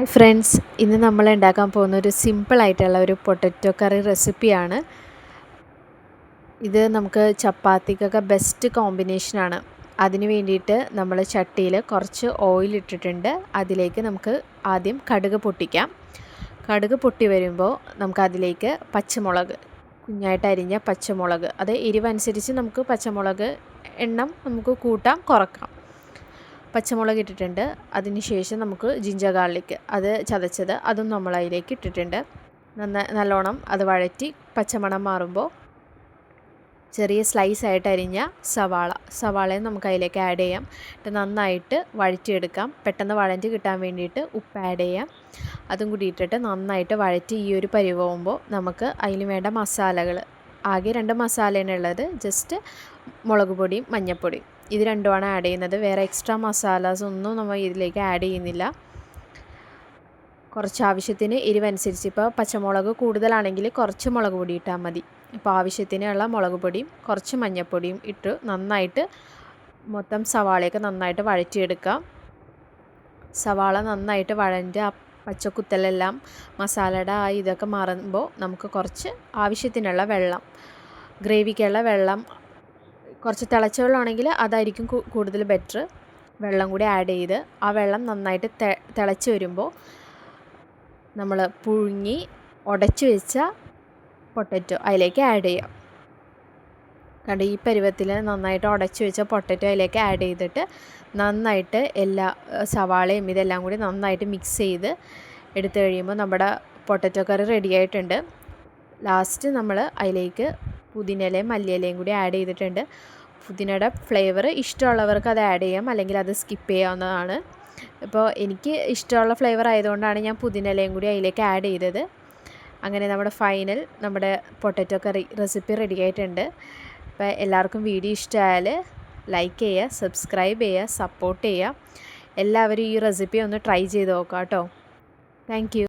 Hi friends, ഇന്ന് നമ്മൾ ഉണ്ടാക്കാൻ പോകുന്ന ഒരു സിമ്പിളായിട്ടുള്ള ഒരു പൊട്ടറ്റോ കറി റെസിപ്പിയാണ്. ഇത് നമുക്ക് ചപ്പാത്തിക്കൊക്കെ ബെസ്റ്റ് കോമ്പിനേഷനാണ്. അതിന് വേണ്ടിയിട്ട് നമ്മൾ ചട്ടിയിൽ കുറച്ച് ഓയിൽ ഇട്ടിട്ടുണ്ട്. അതിലേക്ക് നമുക്ക് ആദ്യം കടുക് പൊട്ടിക്കാം. കടുക് പൊട്ടി വരുമ്പോൾ നമുക്ക് അതിലേക്ക് പച്ചമുളക്, കുഞ്ഞായിട്ട് അരിഞ്ഞ പച്ചമുളക്, അത് എരിവനുസരിച്ച് നമുക്ക് പച്ചമുളക് എണ്ണം നമുക്ക് കൂട്ടാം കുറക്കാം. പച്ചമുളക് ഇട്ടിട്ടുണ്ട്. അതിനുശേഷം നമുക്ക് ജിഞ്ചർ ഗാർലിക് അത് ചതച്ചത് അതും നമ്മൾ അതിലേക്ക് ഇട്ടിട്ടുണ്ട്. നല്ലോണം അത് വഴറ്റി പച്ചമണം മാറുമ്പോൾ ചെറിയ സ്ലൈസ് ആയിട്ട് അരിഞ്ഞ സവാളയും നമുക്ക് അതിലേക്ക് ആഡ് ചെയ്യാം. നന്നായിട്ട് വഴറ്റിയെടുക്കാം. പെട്ടെന്ന് വഴറ്റി കിട്ടാൻ വേണ്ടിയിട്ട് ഉപ്പ് ആഡ് ചെയ്യാം. അതും കൂടി ഇട്ടിട്ട് നന്നായിട്ട് വഴറ്റി ഈ ഒരു പരുവാകുമ്പോൾ നമുക്ക് അതിന് വേണ്ട മസാലകൾ, ആകെ 2 മസാലയാണ് ഉള്ളത്. ജസ്റ്റ് മുളക് പൊടിയും മഞ്ഞൾപ്പൊടിയും, ഇത് രണ്ടുമാണ് ആഡ് ചെയ്യുന്നത്. വേറെ എക്സ്ട്രാ മസാലാസ് ഒന്നും നമ്മൾ ഇതിലേക്ക് ആഡ് ചെയ്യുന്നില്ല. കുറച്ച് ആവശ്യത്തിന് എരിവനുസരിച്ച്, ഇപ്പോൾ പച്ചമുളക് കൂടുതലാണെങ്കിൽ കുറച്ച് മുളക് പൊടി ഇട്ടാൽ മതി. ഇപ്പോൾ ആവശ്യത്തിനുള്ള മുളക് പൊടിയും കുറച്ച് മഞ്ഞൾപ്പൊടിയും ഇട്ട് നന്നായിട്ട് മൊത്തം സവാളയൊക്കെ നന്നായിട്ട് വഴറ്റിയെടുക്കാം. സവാള നന്നായിട്ട് വഴൻ്റെ ആ പച്ചക്കുത്തലെല്ലാം മസാലയുടെ ആ ഇതൊക്കെ മാറുമ്പോൾ നമുക്ക് കുറച്ച് ആവശ്യത്തിനുള്ള വെള്ളം, ഗ്രേവിക്കുള്ള വെള്ളം, കുറച്ച് തിളച്ച വെള്ളമാണെങ്കിൽ അതായിരിക്കും കൂടുതൽ ബെറ്റർ. വെള്ളം കൂടി ആഡ് ചെയ്ത് ആ വെള്ളം നന്നായിട്ട് തിളച്ച് വരുമ്പോൾ നമ്മൾ പുഴുങ്ങി ഉടച്ച് വെച്ച പൊട്ടറ്റോ അതിലേക്ക് ആഡ് ചെയ്യാം. കണ്ട് ഈ പരുവത്തിൽ നന്നായിട്ട് ഉടച്ച് വെച്ച പൊട്ടറ്റോ അതിലേക്ക് ആഡ് ചെയ്തിട്ട് നന്നായിട്ട് എല്ലാ സവാളയും ഇതെല്ലാം കൂടി നന്നായിട്ട് മിക്സ് ചെയ്ത് എടുത്തു കഴിയുമ്പോൾ നമ്മുടെ പൊട്ടറ്റോ കറി റെഡി ആയിട്ടുണ്ട്. ലാസ്റ്റ് നമ്മൾ അതിലേക്ക് പുതിനയിലയും മല്ലിയിലയും കൂടി ആഡ് ചെയ്തിട്ടുണ്ട്. പുതിനയുടെ ഫ്ലേവർ ഇഷ്ടമുള്ളവർക്ക് അത് ആഡ് ചെയ്യാം, അല്ലെങ്കിൽ അത് സ്കിപ്പ് ചെയ്യാവുന്നതാണ്. ഇപ്പോൾ എനിക്ക് ഇഷ്ടമുള്ള ഫ്ലേവർ ആയതുകൊണ്ടാണ് ഞാൻ പുതിനയിലയും കൂടി അതിലേക്ക് ആഡ് ചെയ്തത്. അങ്ങനെ നമ്മുടെ പൊട്ടറ്റോ കറി റെസിപ്പി റെഡി ആയിട്ടുണ്ട്. അപ്പോൾ എല്ലാവർക്കും വീഡിയോ ഇഷ്ടമായാൽ ലൈക്ക് ചെയ്യുക, സബ്സ്ക്രൈബ് ചെയ്യുക, സപ്പോർട്ട് ചെയ്യുക. എല്ലാവരും ഈ റെസിപ്പി ഒന്ന് ട്രൈ ചെയ്ത് നോക്കാം കേട്ടോ. Thank you.